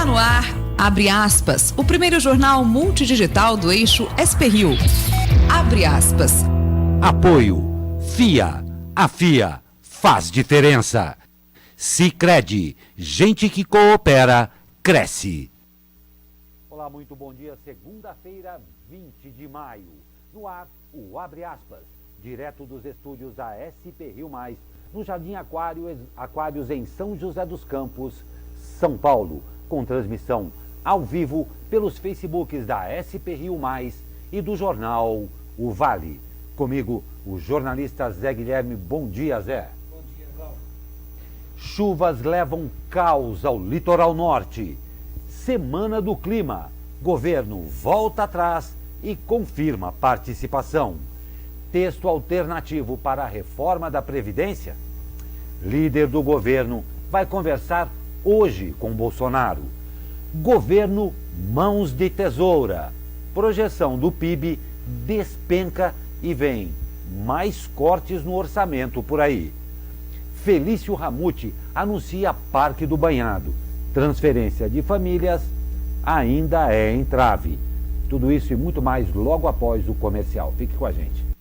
Está no ar, abre aspas, o primeiro jornal multidigital do eixo SP-Rio. Abre aspas. Apoio. FIA. A FIA faz diferença. Sicredi. Gente que coopera, cresce. Olá, muito bom dia. Segunda-feira, 20 de maio. No ar, o Abre aspas. Direto dos estúdios da SP-Rio+, no Jardim Aquários em São José dos Campos, São Paulo. Com transmissão ao vivo pelos Facebooks da SP-Rio+, e do jornal O Vale. Comigo, o jornalista Zé Guilherme. Bom dia, Zé. Bom dia, Val. Chuvas levam caos ao litoral norte. Semana do clima. Governo volta atrás e confirma participação. Texto alternativo para a reforma da Previdência. Líder do governo vai conversar hoje com Bolsonaro. Governo mãos de tesoura. Projeção do PIB despenca e vem mais cortes no orçamento por aí. Felício Ramute anuncia Parque do Banhado. Transferência de famílias ainda é entrave. Tudo isso e muito mais logo após o comercial. Fique com a gente.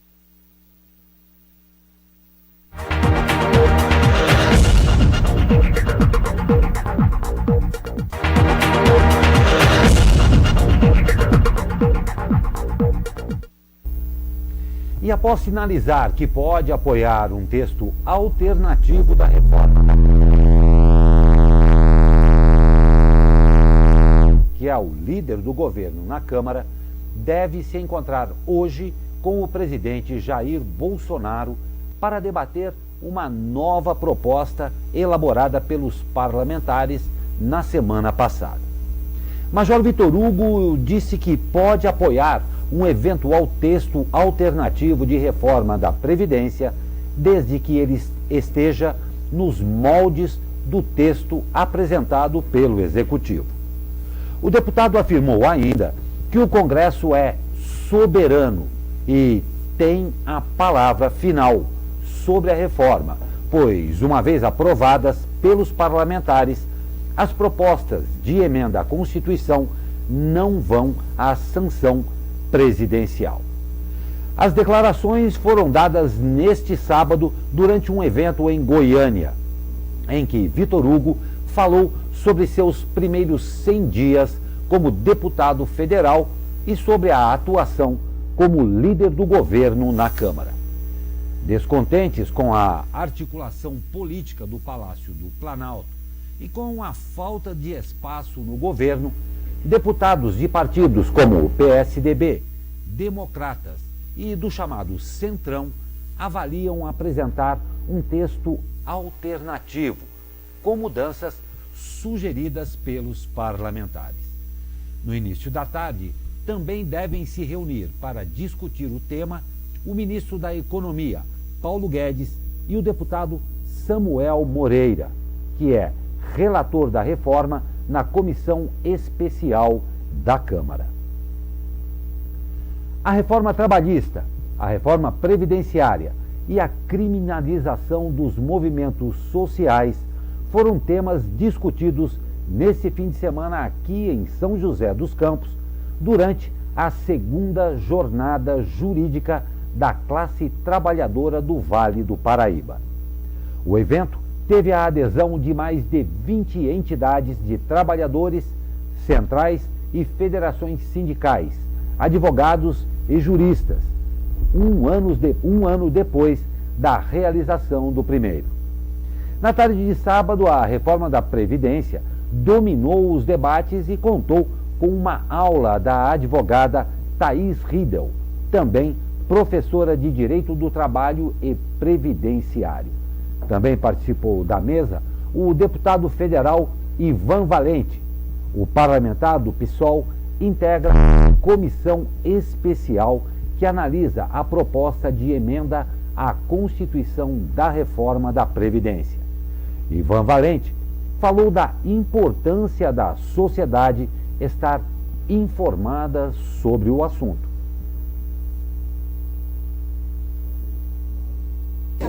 E após sinalizar que pode apoiar um texto alternativo da reforma, que é o líder do governo na Câmara, deve se encontrar hoje com o presidente Jair Bolsonaro para debater uma nova proposta elaborada pelos parlamentares na semana passada. Major Vitor Hugo disse que pode apoiar um eventual texto alternativo de reforma da Previdência, desde que ele esteja nos moldes do texto apresentado pelo Executivo. O deputado afirmou ainda que o Congresso é soberano e tem a palavra final sobre a reforma, pois, uma vez aprovadas pelos parlamentares, as propostas de emenda à Constituição não vão à sanção presidencial. As declarações foram dadas neste sábado durante um evento em Goiânia, em que Vitor Hugo falou sobre seus primeiros 100 dias como deputado federal e sobre a atuação como líder do governo na Câmara. Descontentes com a articulação política do Palácio do Planalto e com a falta de espaço no governo, deputados de partidos como o PSDB, Democratas e do chamado Centrão avaliam apresentar um texto alternativo, com mudanças sugeridas pelos parlamentares. No início da tarde, também devem se reunir para discutir o tema o ministro da Economia, Paulo Guedes, e o deputado Samuel Moreira, que é relator da reforma na Comissão Especial da Câmara. A reforma trabalhista, a reforma previdenciária e a criminalização dos movimentos sociais foram temas discutidos nesse fim de semana aqui em São José dos Campos, durante a segunda jornada jurídica da classe trabalhadora do Vale do Paraíba. O evento teve a adesão de mais de 20 entidades de trabalhadores, centrais e federações sindicais, advogados e juristas, um ano depois da realização do primeiro. Na tarde de sábado, a reforma da Previdência dominou os debates e contou com uma aula da advogada Thaís Riedel, também professora de Direito do Trabalho e Previdenciário. Também participou da mesa o deputado federal Ivan Valente. O parlamentar do PSOL integra a comissão especial que analisa a proposta de emenda à Constituição da reforma da Previdência. Ivan Valente falou da importância da sociedade estar informada sobre o assunto.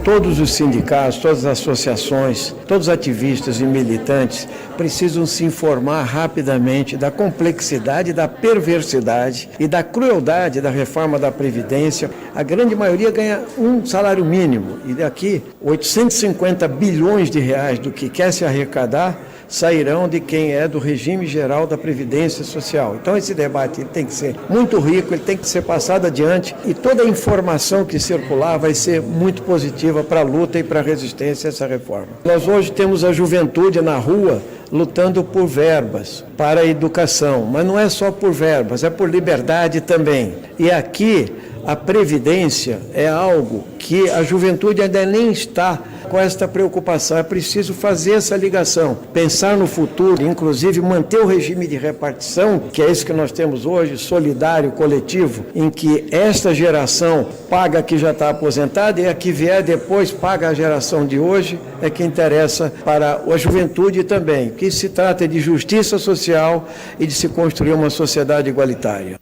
todos os sindicatos, todas as associações, todos os ativistas e militantes precisam se informar rapidamente da complexidade, da perversidade e da crueldade da reforma da Previdência. A grande maioria ganha um salário mínimo e daqui 850 bilhões de reais do que quer se arrecadar sairão de quem é do regime geral da Previdência Social. Então esse debate ele tem que ser muito rico, ele tem que ser passado adiante e toda a informação que circular vai ser muito positiva para a luta e para a resistência a essa reforma. Nós hoje temos a juventude na rua lutando por verbas para a educação, mas não é só por verbas, é por liberdade também. E aqui a Previdência é algo que a juventude ainda nem está com esta preocupação. É preciso fazer essa ligação, pensar no futuro, inclusive manter o regime de repartição, que é isso que nós temos hoje, solidário, coletivo, em que esta geração paga a que já está aposentada e a que vier depois paga a geração de hoje, é que interessa para a juventude também, que se trata de justiça social e de se construir uma sociedade igualitária.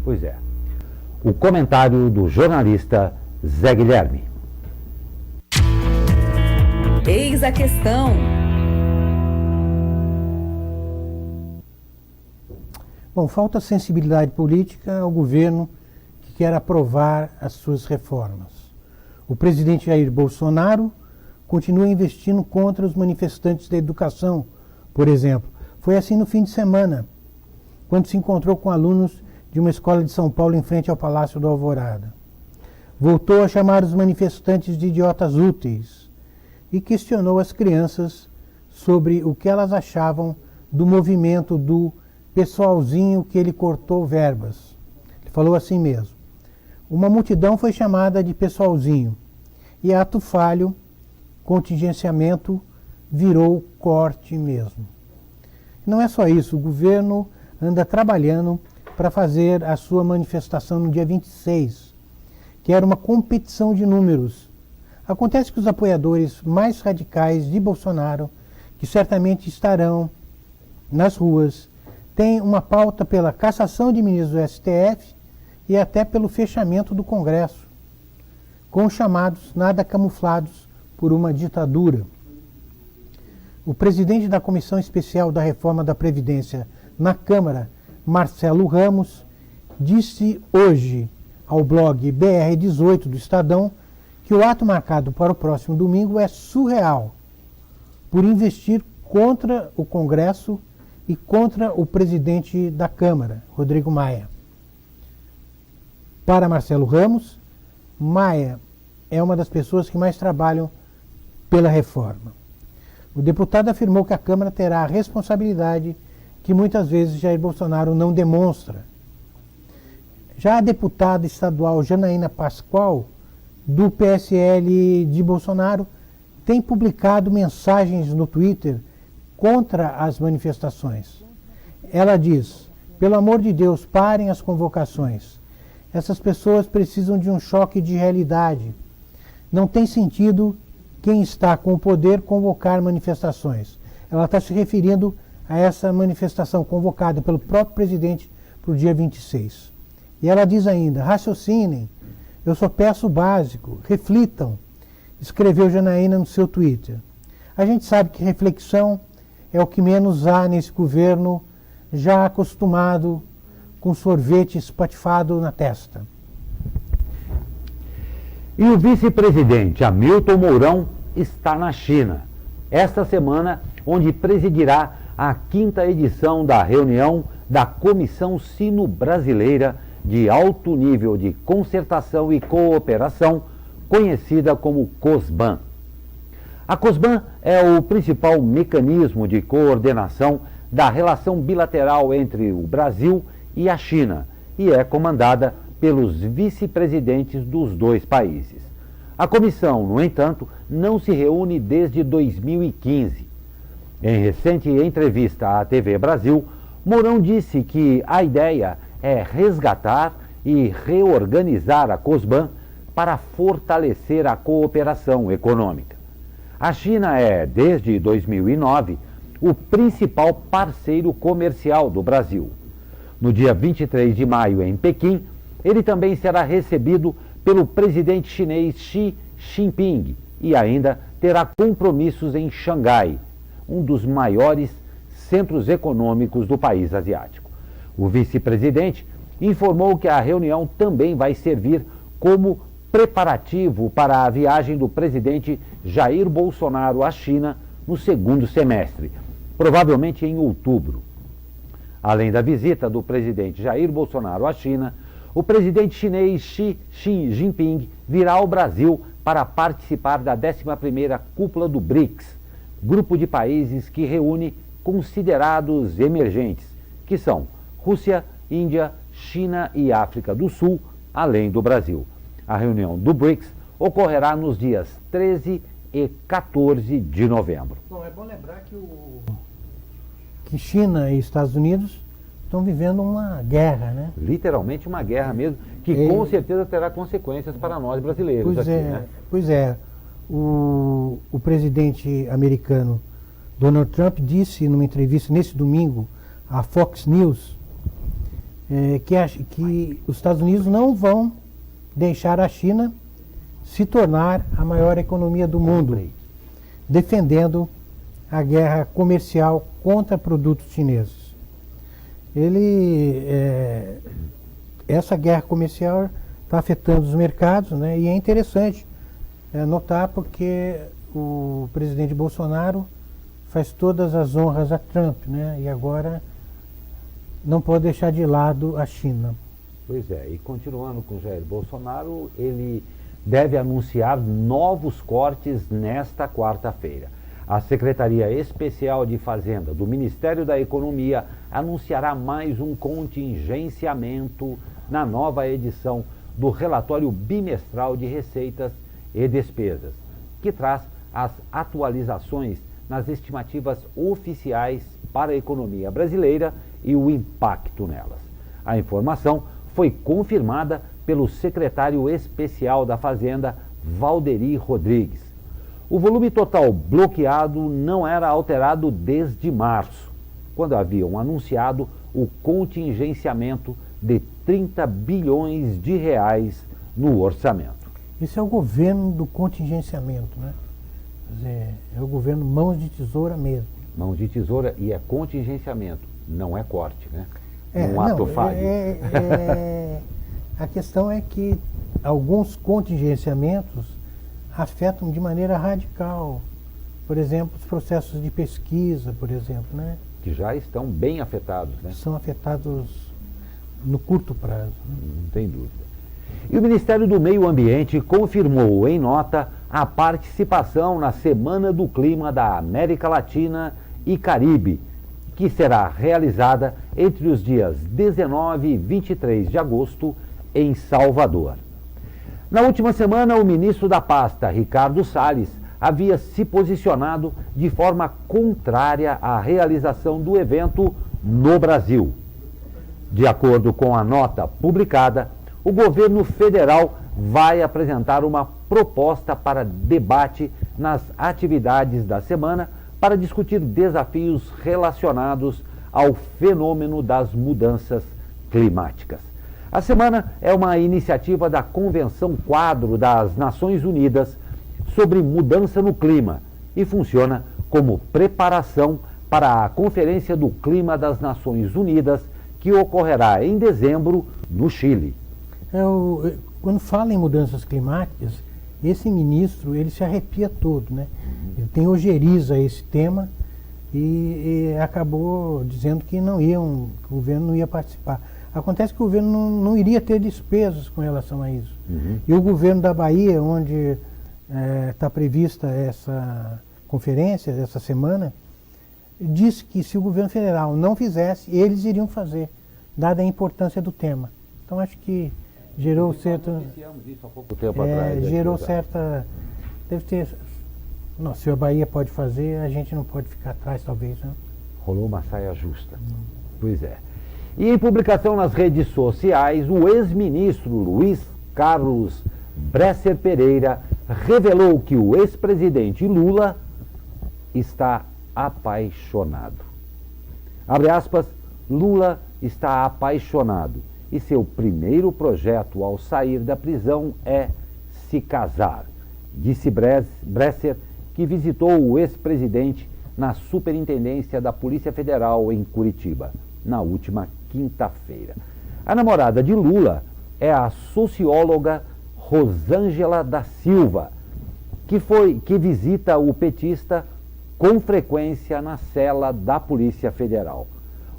Pois é. O comentário do jornalista Zé Guilherme. Eis a questão. Bom, falta sensibilidade política ao governo que quer aprovar as suas reformas. O presidente Jair Bolsonaro continua investindo contra os manifestantes da educação, por exemplo. Foi assim no fim de semana, quando se encontrou com alunos de uma escola de São Paulo em frente ao Palácio do Alvorada. Voltou a chamar os manifestantes de idiotas úteis e questionou as crianças sobre o que elas achavam do movimento do pessoalzinho que ele cortou verbas. Ele falou assim mesmo. Uma multidão foi chamada de pessoalzinho e ato falho, contingenciamento, virou corte mesmo. Não é só isso, o governo anda trabalhando para fazer a sua manifestação no dia 26, que era uma competição de números. Acontece que os apoiadores mais radicais de Bolsonaro, que certamente estarão nas ruas, têm uma pauta pela cassação de ministros do STF e até pelo fechamento do Congresso, com os chamados nada camuflados por uma ditadura. O presidente da Comissão Especial da Reforma da Previdência na Câmara, Marcelo Ramos, disse hoje ao blog BR18 do Estadão que o ato marcado para o próximo domingo é surreal, por investir contra o Congresso e contra o presidente da Câmara, Rodrigo Maia. Para Marcelo Ramos, Maia é uma das pessoas que mais trabalham pela reforma. O deputado afirmou que a Câmara terá a responsabilidade que muitas vezes Jair Bolsonaro não demonstra. Já a deputada estadual Janaína Pascoal, do PSL de Bolsonaro, tem publicado mensagens no Twitter contra as manifestações. Ela diz, pelo amor de Deus, parem as convocações. Essas pessoas precisam de um choque de realidade. Não tem sentido quem está com o poder convocar manifestações. Ela está se referindo a essa manifestação convocada pelo próprio presidente para o dia 26. E ela diz ainda, raciocinem, eu só peço o básico, reflitam, escreveu Janaína no seu Twitter. A gente sabe que reflexão é o que menos há nesse governo, já acostumado com sorvete espatifado na testa. E o vice-presidente Hamilton Mourão está na China, esta semana, onde presidirá a 5ª edição da reunião da Comissão Sino-Brasileira de Alto Nível de Concertação e Cooperação, conhecida como COSBAN. A COSBAN é o principal mecanismo de coordenação da relação bilateral entre o Brasil e a China e é comandada pelos vice-presidentes dos dois países. A comissão, no entanto, não se reúne desde 2015. Em recente entrevista à TV Brasil, Mourão disse que a ideia é resgatar e reorganizar a COSBAN para fortalecer a cooperação econômica. A China é, desde 2009, o principal parceiro comercial do Brasil. No dia 23 de maio, em Pequim, ele também será recebido pelo presidente chinês Xi Jinping e ainda terá compromissos em Xangai, um dos maiores centros econômicos do país asiático. O vice-presidente informou que a reunião também vai servir como preparativo para a viagem do presidente Jair Bolsonaro à China no segundo semestre, provavelmente em outubro. Além da visita do presidente Jair Bolsonaro à China, o presidente chinês Xi Jinping virá ao Brasil para participar da 11ª Cúpula do BRICS, grupo de países que reúne considerados emergentes, que são Rússia, Índia, China e África do Sul, além do Brasil. A reunião do BRICS ocorrerá nos dias 13 e 14 de novembro. Bom, é bom lembrar que China e Estados Unidos estão vivendo uma guerra, né? Literalmente uma guerra mesmo, que com certeza terá consequências para nós brasileiros aqui, né? Pois é. O presidente americano Donald Trump disse numa entrevista nesse domingo à Fox News que os Estados Unidos não vão deixar a China se tornar a maior economia do mundo, defendendo a guerra comercial contra produtos chineses. Essa guerra comercial está afetando os mercados, né? E é interessante notar porque o presidente Bolsonaro faz todas as honras a Trump, né? E agora não pode deixar de lado a China. Pois é, e continuando com Jair Bolsonaro, ele deve anunciar novos cortes nesta quarta-feira. A Secretaria Especial de Fazenda do Ministério da Economia anunciará mais um contingenciamento na nova edição do relatório bimestral de receitas e despesas, que traz as atualizações nas estimativas oficiais para a economia brasileira e o impacto nelas. A informação foi confirmada pelo secretário especial da Fazenda, Valderi Rodrigues. O volume total bloqueado não era alterado desde março, quando haviam anunciado o contingenciamento de 30 bilhões de reais no orçamento. Esse é o governo do contingenciamento, né? Quer dizer, é o governo mãos de tesoura mesmo. Mãos de tesoura e é contingenciamento, não é corte, né? Um ato falho. A questão é que alguns contingenciamentos afetam de maneira radical, por exemplo, os processos de pesquisa, por exemplo, né? Que já estão bem afetados, né? São afetados no curto prazo. Não tem dúvida. E o Ministério do Meio Ambiente confirmou em nota a participação na Semana do Clima da América Latina e Caribe, que será realizada entre os dias 19 e 23 de agosto em Salvador. Na última semana, o ministro da pasta, Ricardo Salles, havia se posicionado de forma contrária à realização do evento no Brasil. De acordo com a nota publicada, o governo federal vai apresentar uma proposta para debate nas atividades da semana para discutir desafios relacionados ao fenômeno das mudanças climáticas. A semana é uma iniciativa da Convenção Quadro das Nações Unidas sobre Mudança no Clima e funciona como preparação para a Conferência do Clima das Nações Unidas, que ocorrerá em dezembro no Chile. Quando fala em mudanças climáticas, esse ministro ele se arrepia todo, né? Ele tem ojeriza esse tema e acabou dizendo que que o governo não ia participar. Acontece que o governo não iria ter despesas com relação a isso. E o governo da Bahia, onde está prevista essa conferência, essa semana, disse que se o governo federal não fizesse, eles iriam fazer, dada a importância do tema. Então acho que gerou certa... Iniciamos isso há pouco tempo atrás. Gerou certa... Deve ter... Não, se a Bahia pode fazer, a gente não pode ficar atrás, talvez, né? Rolou uma saia justa. Pois é. E em publicação nas redes sociais, o ex-ministro Luiz Carlos Bresser Pereira revelou que o ex-presidente Lula está apaixonado. Abre aspas, Lula está apaixonado e seu primeiro projeto ao sair da prisão é se casar, disse Bresser, que visitou o ex-presidente na Superintendência da Polícia Federal em Curitiba, na última quinta-feira. A namorada de Lula é a socióloga Rosângela da Silva, que visita o petista com frequência na cela da Polícia Federal.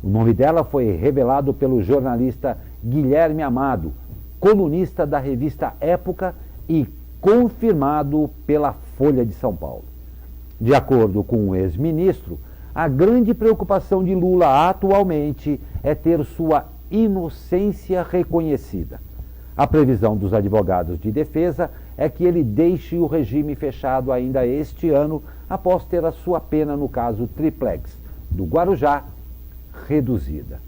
O nome dela foi revelado pelo jornalista Guilherme Amado, colunista da revista Época e confirmado pela Folha de São Paulo. De acordo com o ex-ministro, a grande preocupação de Lula atualmente é ter sua inocência reconhecida. A previsão dos advogados de defesa é que ele deixe o regime fechado ainda este ano, após ter a sua pena no caso Triplex do Guarujá reduzida.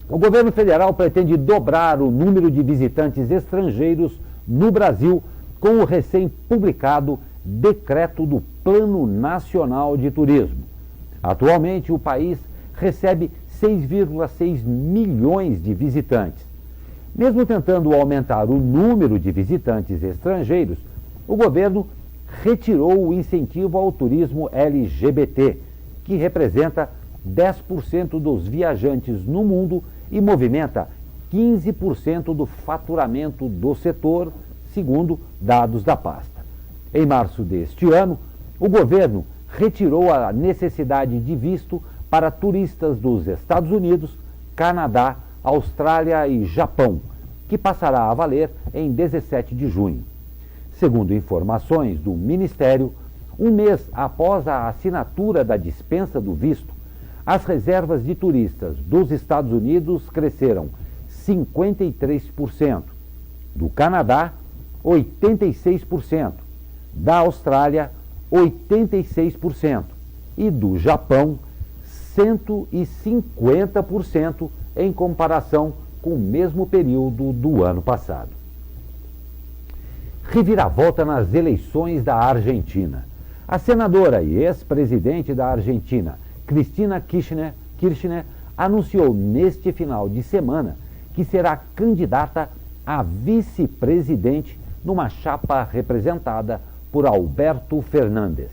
O governo federal pretende dobrar o número de visitantes estrangeiros no Brasil com o recém-publicado Decreto do Plano Nacional de Turismo. Atualmente, o país recebe 6,6 milhões de visitantes. Mesmo tentando aumentar o número de visitantes estrangeiros, o governo retirou o incentivo ao turismo LGBT, que representa 10% dos viajantes no mundo e movimenta 15% do faturamento do setor, segundo dados da pasta. Em março deste ano, o governo retirou a necessidade de visto para turistas dos Estados Unidos, Canadá, Austrália e Japão, que passará a valer em 17 de junho. Segundo informações do Ministério, um mês após a assinatura da dispensa do visto, as reservas de turistas dos Estados Unidos cresceram 53%, do Canadá, 86%, da Austrália, 86% e do Japão, 150% em comparação com o mesmo período do ano passado. Reviravolta nas eleições da Argentina. A senadora e ex-presidente da Argentina, Cristina Kirchner, anunciou neste final de semana que será candidata a vice-presidente numa chapa representada por Alberto Fernandes.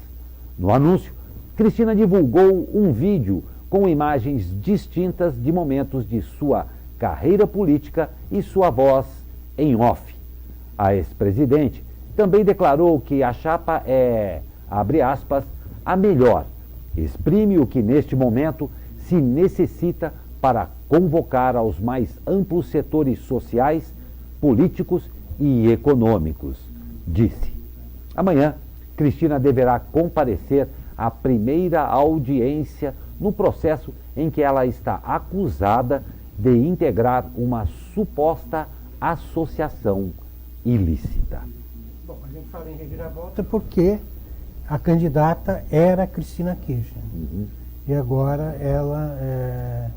No anúncio, Cristina divulgou um vídeo com imagens distintas de momentos de sua carreira política e sua voz em off. A ex-presidente também declarou que a chapa é, abre aspas, a melhor. Exprime o que neste momento se necessita para convocar aos mais amplos setores sociais, políticos e econômicos, disse. Amanhã, Cristina deverá comparecer à primeira audiência no processo em que ela está acusada de integrar uma suposta associação ilícita. Bom, a gente fala em reviravolta porque a candidata era Cristina Kirchner. E agora ela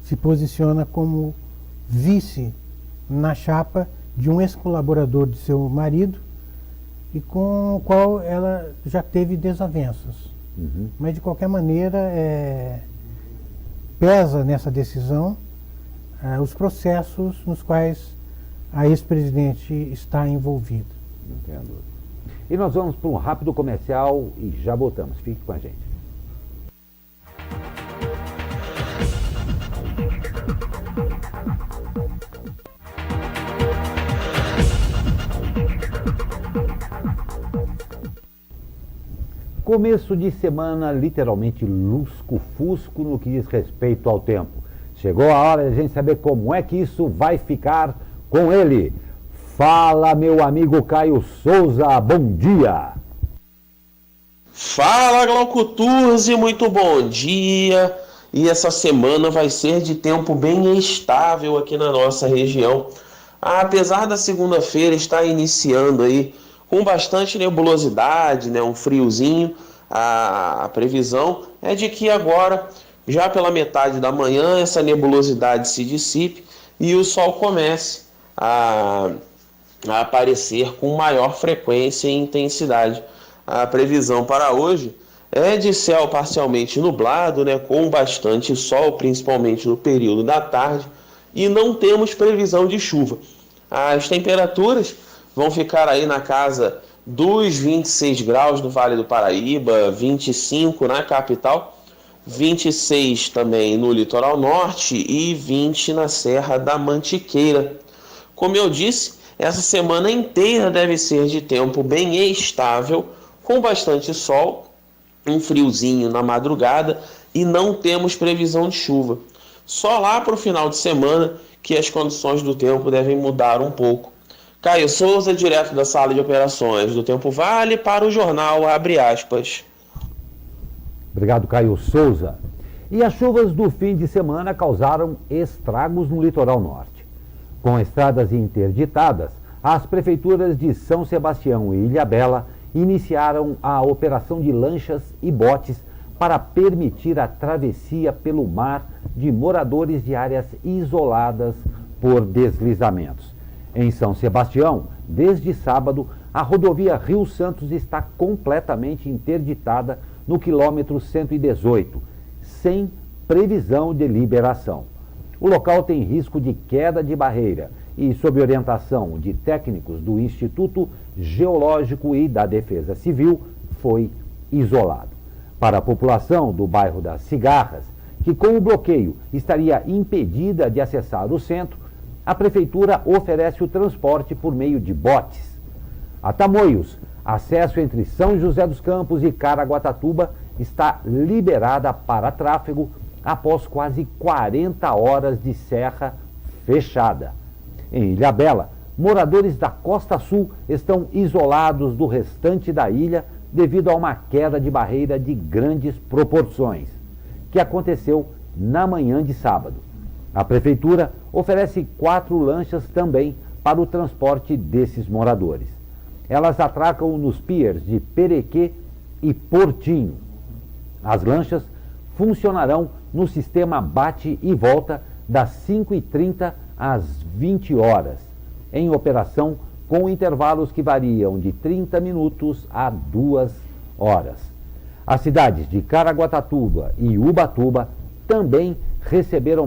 se posiciona como vice na chapa de um ex-colaborador de seu marido e com o qual ela já teve desavenças. Mas, de qualquer maneira, pesa nessa decisão os processos nos quais a ex-presidente está envolvida. Não tenha dúvida. E nós vamos para um rápido comercial e já voltamos. Fique com a gente. Começo de semana literalmente lusco-fusco no que diz respeito ao tempo. Chegou a hora de a gente saber como é que isso vai ficar com ele. Fala, meu amigo Caio Souza, bom dia! Fala, Glauco Turzi, muito bom dia! E essa semana vai ser de tempo bem estável aqui na nossa região. Apesar da segunda-feira estar iniciando aí com bastante nebulosidade, né, um friozinho, a previsão é de que agora, já pela metade da manhã, essa nebulosidade se dissipe e o sol comece a aparecer com maior frequência e intensidade. A previsão para hoje é de céu parcialmente nublado, né, com bastante sol, principalmente no período da tarde, e não temos previsão de chuva. As temperaturas vão ficar aí na casa dos 26 graus no Vale do Paraíba, 25 na capital, 26 também no litoral norte e 20 na Serra da Mantiqueira. Como eu disse, essa semana inteira deve ser de tempo bem estável, com bastante sol, um friozinho na madrugada e não temos previsão de chuva. Só lá para o final de semana que as condições do tempo devem mudar um pouco. Caio Souza, direto da sala de operações do Tempo Vale, para o jornal Abre Aspas. Obrigado, Caio Souza. E as chuvas do fim de semana causaram estragos no litoral norte. Com estradas interditadas, as prefeituras de São Sebastião e Ilhabela iniciaram a operação de lanchas e botes para permitir a travessia pelo mar de moradores de áreas isoladas por deslizamentos. Em São Sebastião, desde sábado, a rodovia Rio Santos está completamente interditada no quilômetro 118, sem previsão de liberação. O local tem risco de queda de barreira e, sob orientação de técnicos do Instituto Geológico e da Defesa Civil, foi isolado. Para a população do bairro das Cigarras, que com o bloqueio estaria impedida de acessar o centro, a Prefeitura oferece o transporte por meio de botes. A Tamoios, acesso entre São José dos Campos e Caraguatatuba está liberada para tráfego após quase 40 horas de serra fechada. Em Ilhabela, moradores da Costa Sul estão isolados do restante da ilha devido a uma queda de barreira de grandes proporções, que aconteceu na manhã de sábado. A Prefeitura oferece 4 lanchas também para o transporte desses moradores. Elas atracam nos piers de Perequê e Portinho. As lanchas funcionarão no sistema bate e volta das 5h30 às 20 horas, em operação com intervalos que variam de 30 minutos a 2 horas. As cidades de Caraguatatuba e Ubatuba também receberam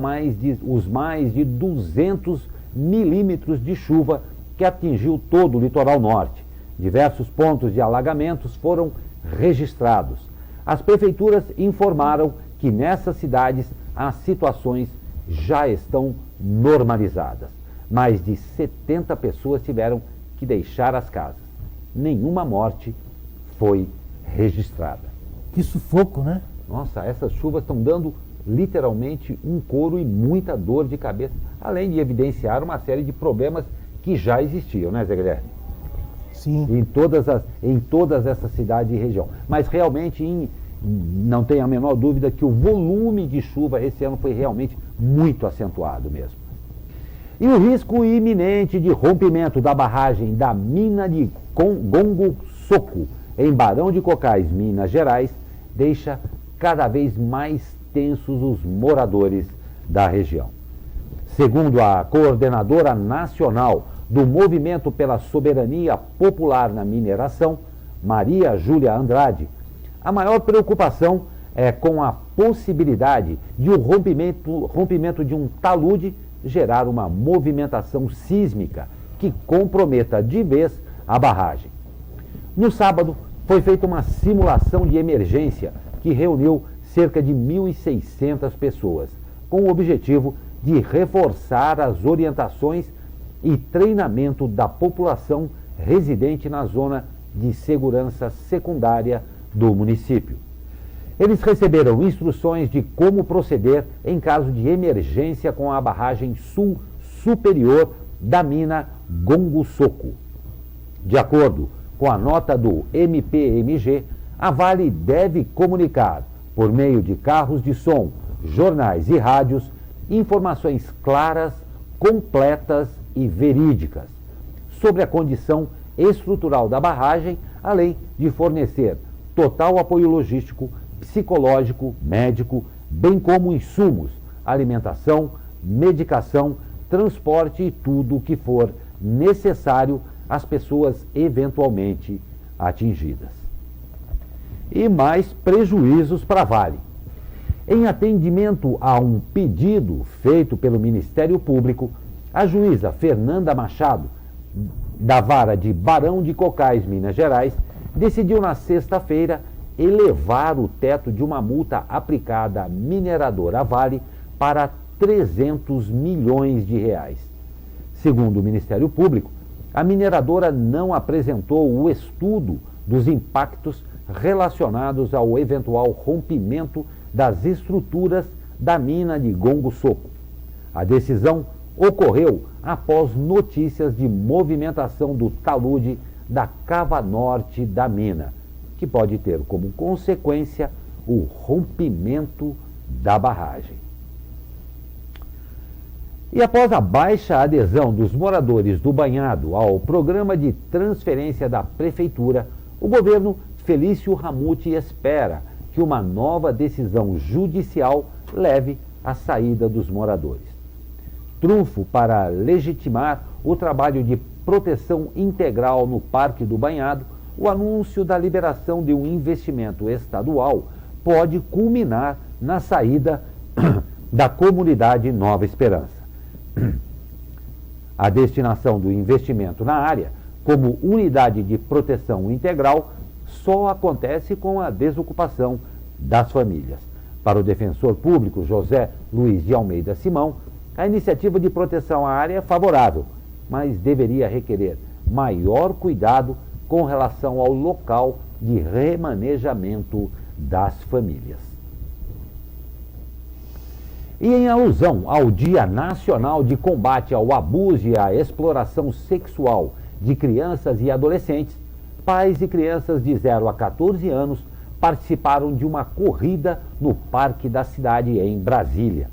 os mais de 200 milímetros de chuva que atingiu todo o litoral norte. Diversos pontos de alagamentos foram registrados. As prefeituras informaram que nessas cidades as situações já estão normalizadas. Mais de 70 pessoas tiveram que deixar as casas. Nenhuma morte foi registrada. Que sufoco, né? Nossa, essas chuvas estão dando literalmente um couro e muita dor de cabeça, além de evidenciar uma série de problemas que já existiam, né, Zé Guilherme? Sim. Em todas essas cidades e região. Mas realmente, não tem a menor dúvida que o volume de chuva esse ano foi realmente muito acentuado mesmo. E o risco iminente de rompimento da barragem da mina de Gongo Soco, em Barão de Cocais, Minas Gerais, deixa cada vez mais tensos os moradores da região. Segundo a coordenadora nacional do Movimento pela Soberania Popular na Mineração, Maria Júlia Andrade, a maior preocupação é com a possibilidade de o rompimento de um talude gerar uma movimentação sísmica que comprometa de vez a barragem. No sábado, foi feita uma simulação de emergência que reuniu cerca de 1.600 pessoas, com o objetivo de reforçar as orientações e treinamento da população residente na zona de segurança secundária do município. Eles receberam instruções de como proceder em caso de emergência com a barragem sul superior da mina Gongo Soco. De acordo com a nota do MPMG, a Vale deve comunicar, por meio de carros de som, jornais e rádios, informações claras, completas e verídicas sobre a condição estrutural da barragem, além de fornecer total apoio logístico, psicológico, médico, bem como insumos, alimentação, medicação, transporte e tudo o que for necessário às pessoas eventualmente atingidas. e mais prejuízos para a Vale. Em atendimento a um pedido feito pelo Ministério Público, a juíza Fernanda Machado, da Vara de Barão de Cocais, Minas Gerais, decidiu na sexta-feira elevar o teto de uma multa aplicada à mineradora Vale para 300 milhões de reais. Segundo o Ministério Público, a mineradora não apresentou o estudo dos impactos relacionados ao eventual rompimento das estruturas da mina de Gongo Soco. A decisão ocorreu após notícias de movimentação do talude da cava norte da mina, que pode ter como consequência o rompimento da barragem. E após a baixa adesão dos moradores do Banhado ao programa de transferência da prefeitura, o governo Felício Ramute espera que uma nova decisão judicial leve à saída dos moradores. Trunfo para legitimar o trabalho de proteção integral no Parque do Banhado, o anúncio da liberação de um investimento estadual pode culminar na saída da comunidade Nova Esperança. A destinação do investimento na área, como unidade de proteção integral, só acontece com a desocupação das famílias. Para o defensor público José Luiz de Almeida Simão, a iniciativa de proteção à área é favorável, mas deveria requerer maior cuidado com relação ao local de remanejamento das famílias. E em alusão ao Dia Nacional de Combate ao Abuso e à Exploração Sexual de Crianças e Adolescentes, pais e crianças de 0 a 14 anos participaram de uma corrida no Parque da Cidade, em Brasília.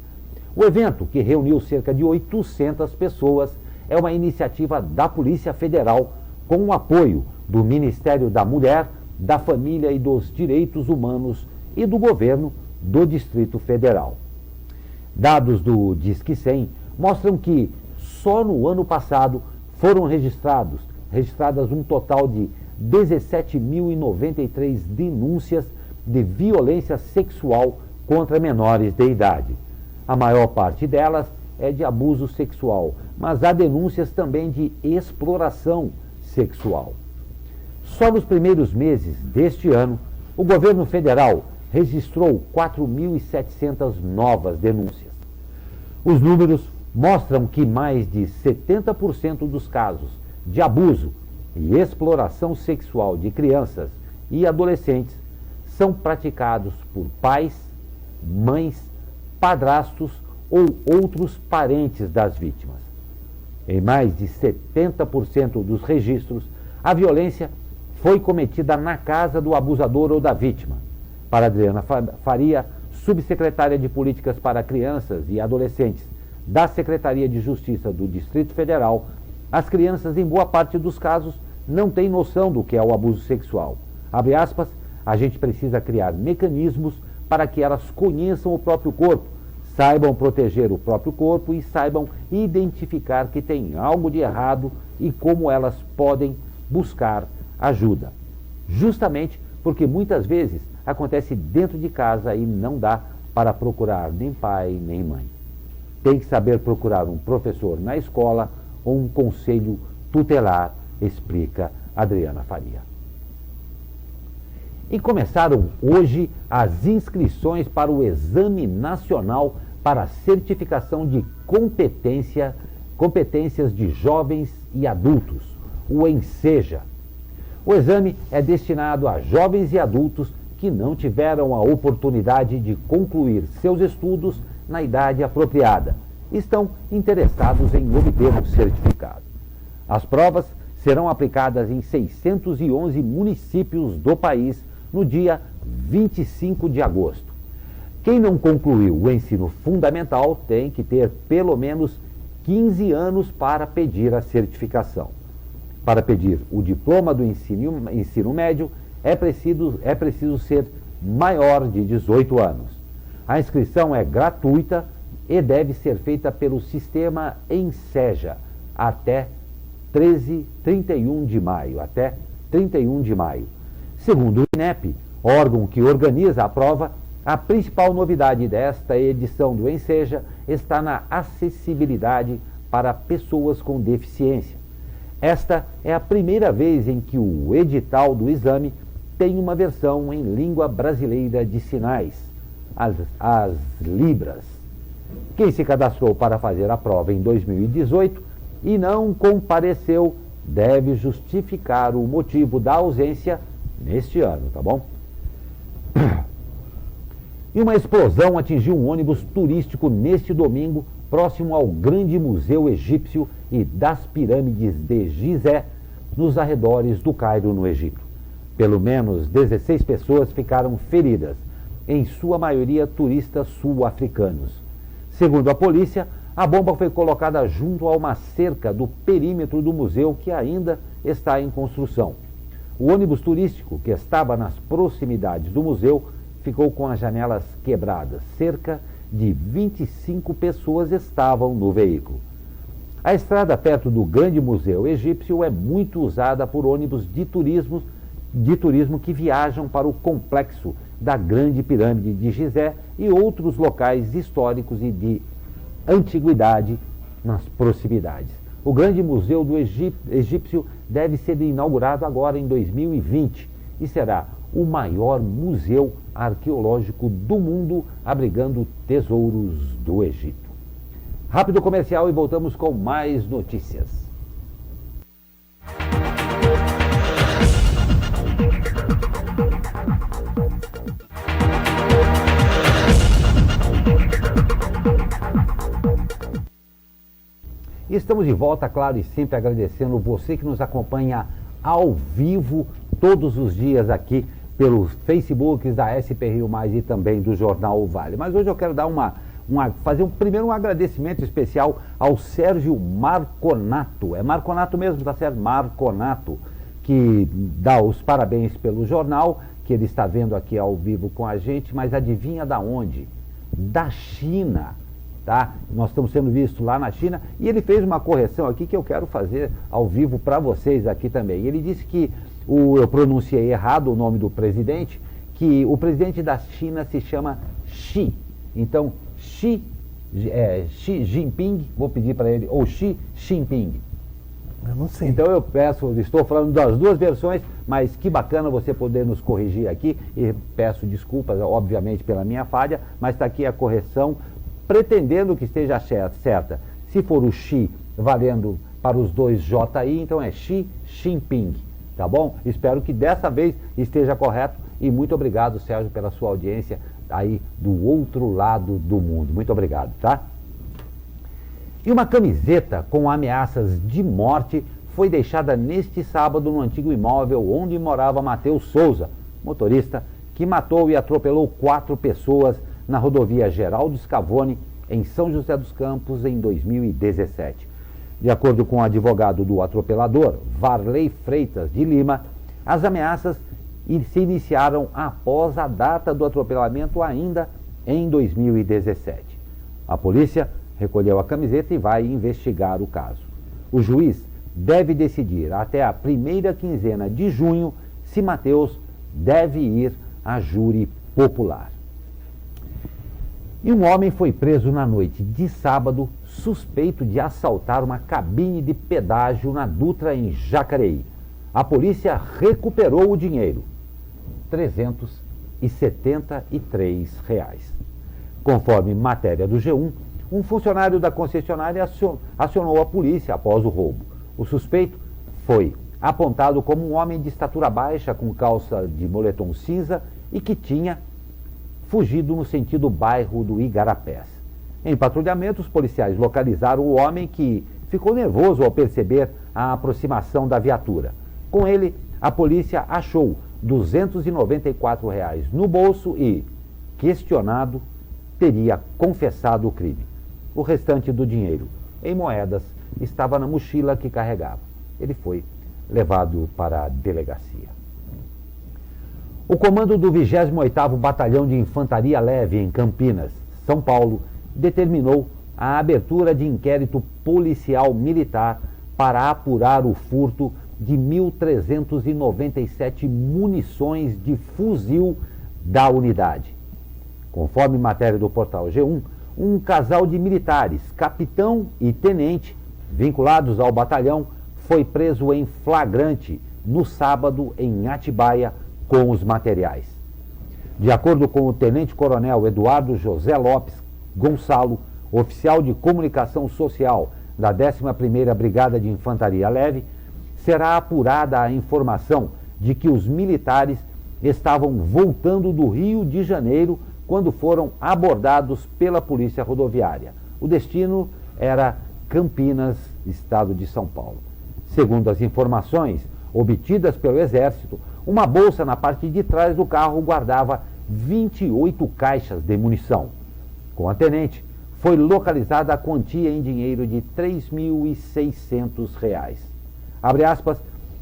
O evento, que reuniu cerca de 800 pessoas, é uma iniciativa da Polícia Federal com o apoio do Ministério da Mulher, da Família e dos Direitos Humanos e do Governo do Distrito Federal. Dados do Disque 100 mostram que só no ano passado foram registradas um total de 17.093 denúncias de violência sexual contra menores de idade. A maior parte delas é de abuso sexual, mas há denúncias também de exploração sexual. Só nos primeiros meses deste ano, o governo federal registrou 4.700 novas denúncias. Os números mostram que mais de 70% dos casos de abuso e exploração sexual de crianças e adolescentes são praticados por pais, mães, padrastos ou outros parentes das vítimas. Em mais de 70% dos registros, a violência foi cometida na casa do abusador ou da vítima. Para Adriana Faria, subsecretária de Políticas para Crianças e Adolescentes da Secretaria de Justiça do Distrito Federal, as crianças, em boa parte dos casos, não têm noção do que é o abuso sexual. Abre aspas, a gente precisa criar mecanismos para que elas conheçam o próprio corpo, saibam proteger o próprio corpo e saibam identificar que tem algo de errado e como elas podem buscar ajuda. Justamente porque muitas vezes acontece dentro de casa e não dá para procurar nem pai nem mãe. Tem que saber procurar um professor na escola ou um conselho tutelar, explica Adriana Faria. E começaram hoje as inscrições para o Exame Nacional para a Certificação de Competências de Jovens e Adultos, o ENSEJA. O exame é destinado a jovens e adultos que não tiveram a oportunidade de concluir seus estudos na idade apropriada e estão interessados em obter um certificado. As provas serão aplicadas em 611 municípios do país no dia 25 de agosto. Quem não concluiu o ensino fundamental tem que ter pelo menos 15 anos para pedir a certificação. Para pedir o diploma do ensino médio, é preciso ser maior de 18 anos. A inscrição é gratuita e deve ser feita pelo sistema ENSEJA até 31 de maio. Segundo o INEP, órgão que organiza a prova, a principal novidade desta edição do Enseja está na acessibilidade para pessoas com deficiência. Esta é a primeira vez em que o edital do exame tem uma versão em língua brasileira de sinais, as Libras. Quem se cadastrou para fazer a prova em 2018 e não compareceu deve justificar o motivo da ausência neste ano, tá bom? E uma explosão atingiu um ônibus turístico neste domingo, próximo ao Grande Museu Egípcio e das Pirâmides de Gizé, nos arredores do Cairo, no Egito. Pelo menos 16 pessoas ficaram feridas, em sua maioria turistas sul-africanos. Segundo a polícia, a bomba foi colocada junto a uma cerca do perímetro do museu que ainda está em construção. O ônibus turístico, que estava nas proximidades do museu, ficou com as janelas quebradas. Cerca de 25 pessoas estavam no veículo. A estrada perto do Grande Museu Egípcio é muito usada por ônibus de turismo que viajam para o complexo da Grande Pirâmide de Gizé e outros locais históricos e de antiguidade nas proximidades. O Grande Museu do Egípcio deve ser inaugurado agora em 2020 e será o maior museu arqueológico do mundo, abrigando tesouros do Egito. Rápido comercial e voltamos com mais notícias. E estamos de volta, claro, e sempre agradecendo você que nos acompanha ao vivo todos os dias aqui pelos Facebooks da SP Rio Mais e também do Jornal O Vale. Mas hoje eu quero dar fazer primeiro um agradecimento especial ao Sérgio Marconato. É Marconato mesmo, tá certo? Marconato, que dá os parabéns pelo jornal, que ele está vendo aqui ao vivo com a gente, mas adivinha da onde? Da China. Tá? Nós estamos sendo vistos lá na China e ele fez uma correção aqui que eu quero fazer ao vivo para vocês aqui também. Ele disse que eu pronunciei errado o nome do presidente, que o presidente da China se chama Xi. Então, Xi Jinping, vou pedir para ele, ou Xi Jinping. Eu não sei. Então estou falando das duas versões, mas que bacana você poder nos corrigir aqui e peço desculpas, obviamente, pela minha falha, mas está aqui a correção, pretendendo que esteja certa. Se for o Xi valendo para os dois JI, então é Xi Jinping, tá bom? Espero que dessa vez esteja correto e muito obrigado, Sérgio, pela sua audiência aí do outro lado do mundo. Muito obrigado, tá? E uma camiseta com ameaças de morte foi deixada neste sábado no antigo imóvel onde morava Matheus Souza, motorista que matou e atropelou 4 pessoas na rodovia Geraldo Scavone, em São José dos Campos, em 2017. De acordo com o advogado do atropelador, Varley Freitas de Lima, as ameaças se iniciaram após a data do atropelamento, ainda em 2017. A polícia recolheu a camiseta e vai investigar o caso. O juiz deve decidir até a primeira quinzena de junho se Matheus deve ir a júri popular. E um homem foi preso na noite de sábado, suspeito de assaltar uma cabine de pedágio na Dutra, em Jacareí. A polícia recuperou o dinheiro, R$ 373. Conforme matéria do G1, um funcionário da concessionária acionou a polícia após o roubo. O suspeito foi apontado como um homem de estatura baixa, com calça de moletom cinza e que tinha fugido no sentido bairro do Igarapés. Em patrulhamento, os policiais localizaram o homem, que ficou nervoso ao perceber a aproximação da viatura. Com ele, a polícia achou R$ 294 no bolso e, questionado, teria confessado o crime. O restante do dinheiro, em moedas, estava na mochila que carregava. Ele foi levado para a delegacia. O comando do 28º Batalhão de Infantaria Leve, em Campinas, São Paulo, determinou a abertura de inquérito policial militar para apurar o furto de 1.397 munições de fuzil da unidade. Conforme matéria do portal G1, um casal de militares, capitão e tenente, vinculados ao batalhão, foi preso em flagrante no sábado em Atibaia com os materiais. De acordo com o tenente-coronel Eduardo José Lopes Gonçalo, oficial de comunicação social da 11ª Brigada de Infantaria Leve, será apurada a informação de que os militares estavam voltando do Rio de Janeiro quando foram abordados pela Polícia Rodoviária. O destino era Campinas, estado de São Paulo. Segundo as informações obtidas pelo Exército, uma bolsa na parte de trás do carro guardava 28 caixas de munição. Com a tenente, foi localizada a quantia em dinheiro de R$ 3.600. Abre aspas,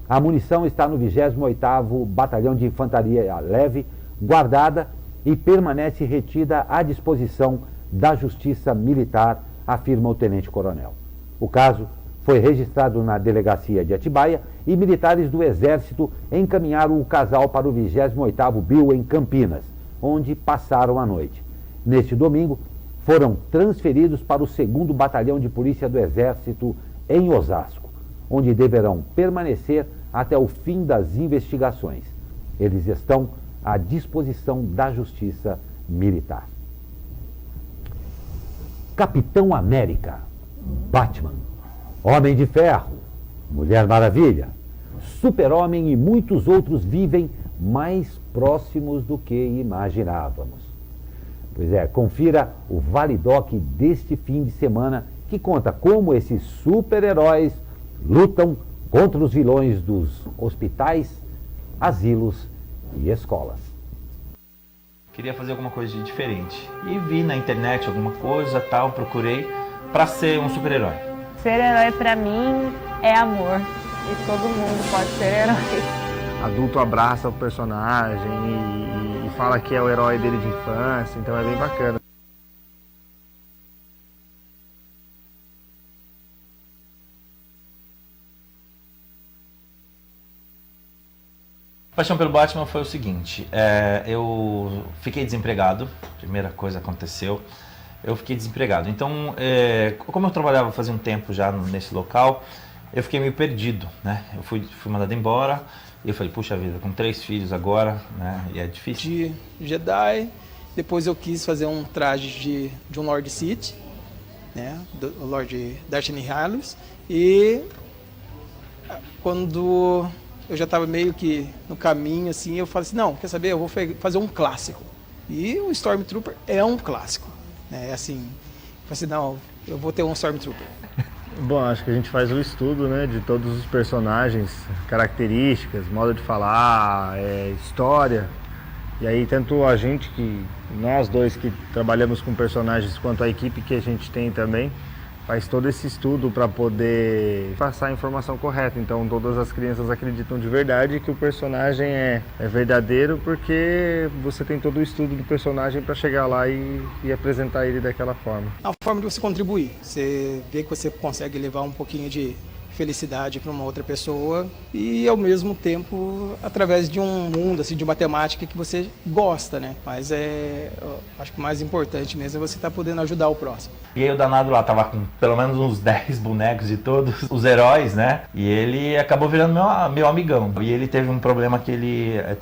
a munição está no 28º Batalhão de Infantaria Leve, guardada e permanece retida à disposição da Justiça Militar, afirma o tenente-coronel. O caso foi registrado na delegacia de Atibaia e militares do Exército encaminharam o casal para o 28º BIL em Campinas, onde passaram a noite. Neste domingo, foram transferidos para o 2º Batalhão de Polícia do Exército em Osasco, onde deverão permanecer até o fim das investigações. Eles estão à disposição da Justiça Militar. Capitão América, Batman, Homem de Ferro, Mulher Maravilha, Super-Homem e muitos outros vivem mais próximos do que imaginávamos. Pois é, confira o Vale Doc deste fim de semana, que conta como esses super-heróis lutam contra os vilões dos hospitais, asilos e escolas. Queria fazer alguma coisa de diferente e vi na internet alguma coisa, tal, procurei para ser um super-herói. Ser herói pra mim é amor e todo mundo pode ser herói. Adulto abraça o personagem e fala que é o herói dele de infância, então é bem bacana. Paixão pelo Batman foi o seguinte, eu fiquei desempregado, primeira coisa aconteceu, eu fiquei desempregado. Então, como eu trabalhava fazia um tempo já nesse local, eu fiquei meio perdido, né? Eu fui mandado embora e eu falei, puxa vida, com 3 filhos agora, né? E é difícil. De Jedi, depois eu quis fazer um traje de um Lord Sith, né? Do Lord Darth Nihilus, e quando eu já estava meio que no caminho, assim, eu falei assim, não, quer saber, eu vou fazer um clássico. E o Stormtrooper é um clássico, né? Assim, eu falei assim, não, eu vou ter um Stormtrooper. Bom, acho que a gente faz o estudo, né, de todos os personagens, características, modo de falar, história. E aí tanto a gente, nós dois que trabalhamos com personagens, quanto a equipe que a gente tem também, faz todo esse estudo para poder passar a informação correta. Então todas as crianças acreditam de verdade que o personagem é verdadeiro, porque você tem todo o estudo do personagem para chegar lá e apresentar ele daquela forma. A forma de você contribuir, você vê que você consegue levar um pouquinho de felicidade para uma outra pessoa e ao mesmo tempo através de um mundo assim de matemática que você gosta, né? Mas acho que o mais importante mesmo é você estar podendo ajudar o próximo. E aí o danado lá tava com pelo menos uns 10 bonecos de todos os heróis, né? E ele acabou virando meu amigão. E ele teve um problema que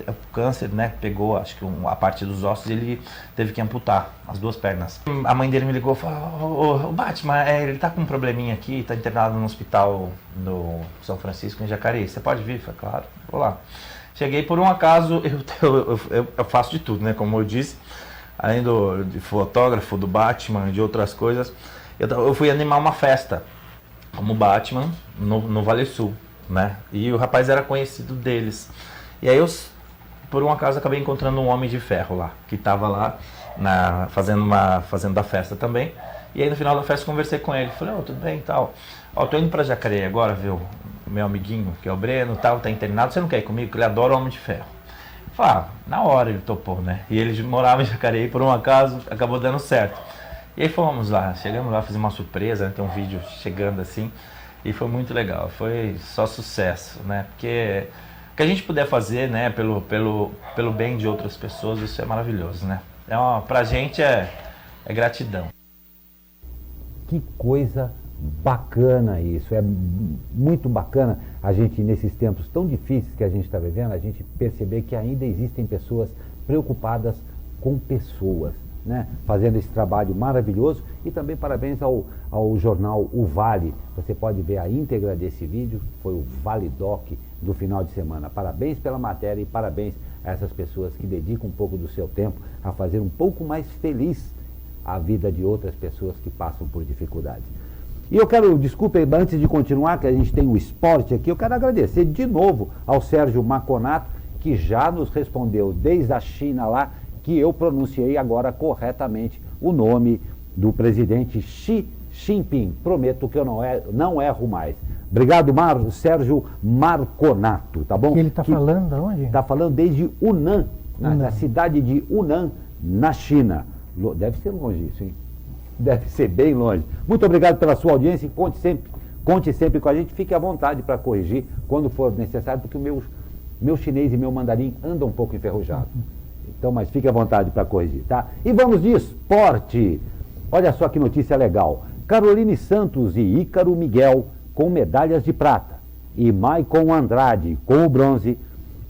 o câncer, né? Pegou, acho que a parte dos ossos, e ele teve que amputar as 2 pernas. A mãe dele me ligou e falou, o Batman, ele tá com um probleminha aqui, tá internado no hospital no São Francisco, em Jacareí. Você pode vir? Falei, claro, vou lá. Cheguei, por um acaso, eu faço de tudo, né? Como eu disse, além de fotógrafo, do Batman, de outras coisas, eu fui animar uma festa como Batman no Vale Sul, né? E o rapaz era conhecido deles. E aí eu, por um acaso, acabei encontrando um Homem de Ferro lá, que estava lá fazendo a festa também. E aí no final da festa conversei com ele, falei, tudo bem e tal. Tô indo pra Jacareí agora ver o meu amiguinho, que é o Breno, tal, tá internado, você não quer ir comigo? Ele adora o Homem de Ferro. Falei, na hora ele topou, né? E ele morava em Jacareí, por um acaso, acabou dando certo. E aí fomos lá, chegamos lá, fizemos uma surpresa, né? Tem um vídeo chegando assim. e foi muito legal, foi só sucesso, né? Porque o que a gente puder fazer, né, pelo bem de outras pessoas, isso é maravilhoso, né? Pra gente é gratidão. Que coisa bacana isso, é muito bacana a gente, nesses tempos tão difíceis que a gente está vivendo, a gente perceber que ainda existem pessoas preocupadas com pessoas, né? Fazendo esse trabalho maravilhoso. E também parabéns ao jornal O Vale. Você pode ver a íntegra desse vídeo, foi o Vale Doc do final de semana. Parabéns pela matéria e parabéns a essas pessoas que dedicam um pouco do seu tempo a fazer um pouco mais feliz a vida de outras pessoas que passam por dificuldades. E eu quero, desculpe, antes de continuar, que a gente tem o esporte aqui, eu quero agradecer de novo ao Sérgio Maconato, que já nos respondeu desde a China lá, que eu pronunciei agora corretamente o nome do presidente Xi Jinping. Prometo que eu não erro mais. Obrigado, Sérgio Marconato, tá bom? Que ele está falando de onde? Está falando desde Hunan, na cidade de Hunan, na China. Deve ser longe isso, hein? Deve ser bem longe. Muito obrigado pela sua audiência e conte sempre com a gente. Fique à vontade para corrigir quando for necessário, porque o meu chinês e meu mandarim andam um pouco enferrujados. Então, mas fique à vontade para corrigir, tá? E vamos de esporte. Olha só que notícia legal. Caroline Santos e Ícaro Miguel com medalhas de prata e Maicon Andrade com o bronze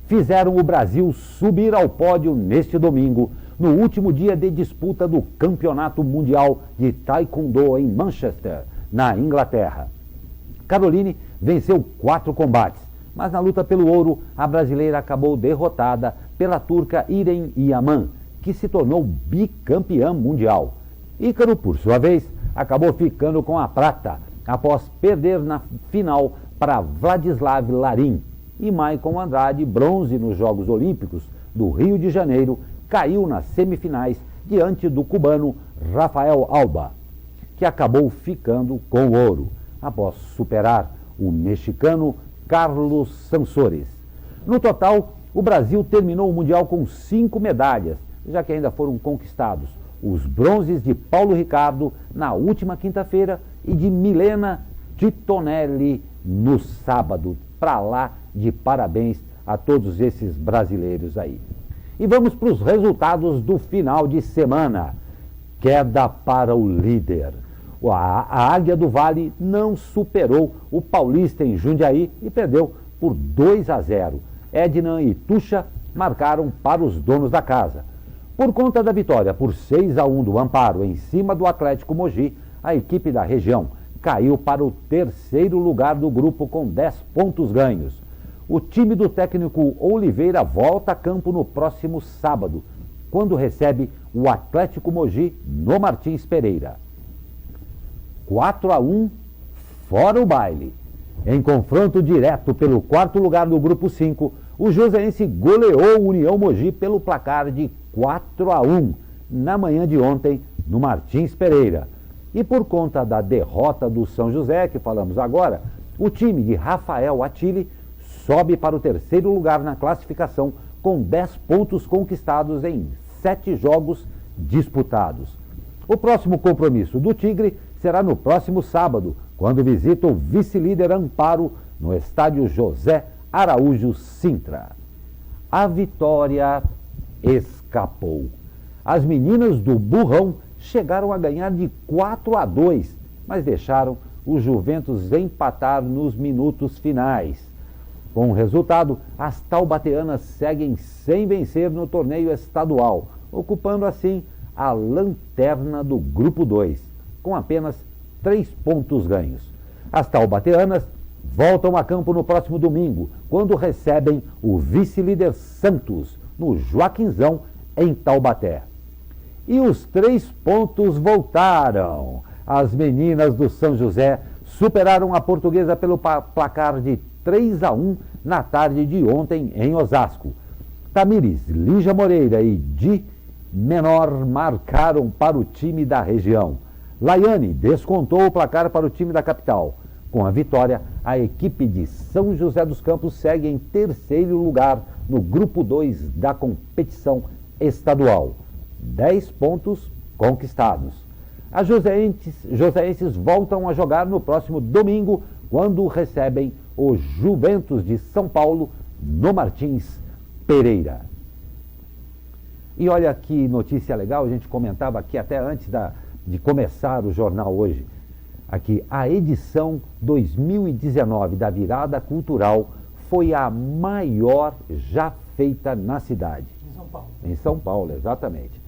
fizeram o Brasil subir ao pódio neste domingo, no último dia de disputa do Campeonato Mundial de Taekwondo em Manchester, na Inglaterra. Caroline venceu 4 combates, mas na luta pelo ouro, a brasileira acabou derrotada pela turca Irem Yaman, que se tornou bicampeã mundial. Ícaro, por sua vez, acabou ficando com a prata, após perder na final para Vladislav Larin. E Maicon Andrade, bronze nos Jogos Olímpicos do Rio de Janeiro, caiu nas semifinais diante do cubano Rafael Alba, que acabou ficando com o ouro, após superar o mexicano Carlos Sansores. No total, o Brasil terminou o Mundial com 5 medalhas, já que ainda foram conquistados os bronzes de Paulo Ricardo na última quinta-feira e de Milena Titonelli no sábado. Pra lá de parabéns a todos esses brasileiros aí. E vamos para os resultados do final de semana. Queda para o líder. A Águia do Vale não superou o Paulista em Jundiaí e perdeu por 2-0. Edna e Tuxa marcaram para os donos da casa. Por conta da vitória por 6-1 do Amparo em cima do Atlético Mogi, a equipe da região caiu para o 3º lugar do grupo com 10 pontos ganhos. O time do técnico Oliveira volta a campo no próximo sábado, quando recebe o Atlético Mogi no Martins Pereira. 4-1, fora o baile. Em confronto direto pelo 4º lugar do grupo 5, o joseense goleou o União Mogi pelo placar de 4-1 na manhã de ontem no Martins Pereira. E por conta da derrota do São José, que falamos agora, o time de Rafael Attili sobe para o 3º lugar na classificação com 10 pontos conquistados em 7 jogos disputados. O próximo compromisso do Tigre será no próximo sábado, quando visita o vice-líder Amparo no estádio José Araújo Sintra. A vitória escapou. As meninas do Burrão chegaram a ganhar de 4-2, mas deixaram o Juventus empatar nos minutos finais. Com o resultado, as taubateanas seguem sem vencer no torneio estadual, ocupando assim a lanterna do grupo 2, com apenas 3 pontos ganhos. As taubateanas voltam a campo no próximo domingo, quando recebem o vice-líder Santos, no Joaquinzão, em Taubaté. E os 3 pontos voltaram. As meninas do São José superaram a Portuguesa pelo placar de 3-1 na tarde de ontem em Osasco. Tamires, Lígia Moreira e Di Menor marcaram para o time da região. Laiane descontou o placar para o time da capital. Com a vitória, a equipe de São José dos Campos segue em 3º lugar no grupo 2 da competição estadual. 10 pontos conquistados. As joseenses voltam a jogar no próximo domingo quando recebem o Juventus de São Paulo no Martins Pereira. E olha que notícia legal, a gente comentava aqui até antes de começar o jornal hoje. Aqui, a edição 2019 da Virada Cultural foi a maior já feita na cidade. Em São Paulo. Em São Paulo, exatamente.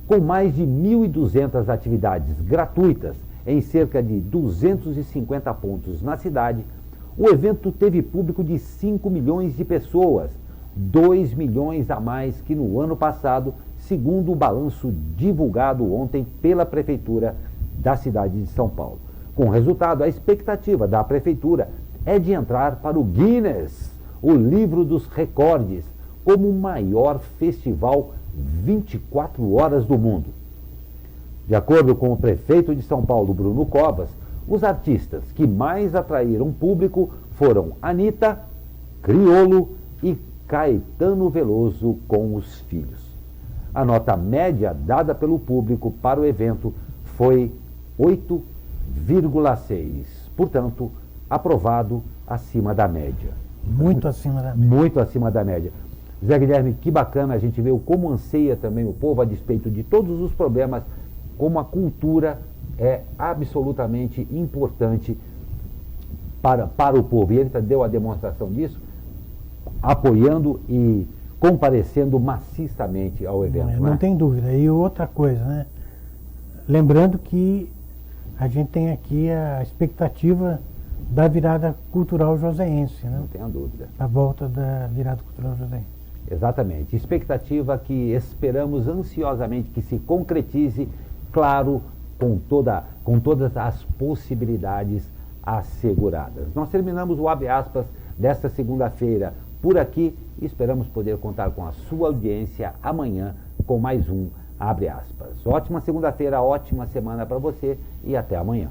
Com mais de 1.200 atividades gratuitas em cerca de 250 pontos na cidade, o evento teve público de 5 milhões de pessoas, 2 milhões a mais que no ano passado, segundo o balanço divulgado ontem pela Prefeitura da cidade de São Paulo. Com o resultado, a expectativa da Prefeitura é de entrar para o Guinness, o livro dos recordes, como o maior festival 24 horas do mundo. De acordo com o prefeito de São Paulo, Bruno Covas, os artistas que mais atraíram público foram Anitta, Criolo e Caetano Veloso com os Filhos. A nota média dada pelo público para o evento foi 8,6, portanto, aprovado acima da média. Muito acima da média. Muito acima da média. Zé Guilherme, que bacana a gente ver como anseia também o povo a despeito de todos os problemas, como a cultura é absolutamente importante para o povo. E ele deu a demonstração disso, apoiando e comparecendo maciçamente ao evento. Não tem dúvida. E outra coisa, né? Lembrando que a gente tem aqui a expectativa da virada cultural joseense, né? Não tenha dúvida. A volta da virada cultural joseense. Exatamente. Expectativa que esperamos ansiosamente que se concretize, claro, com todas as possibilidades asseguradas. Nós terminamos o Abre Aspas desta segunda-feira por aqui e esperamos poder contar com a sua audiência amanhã com mais um Abre Aspas. Ótima segunda-feira, ótima semana para você e até amanhã.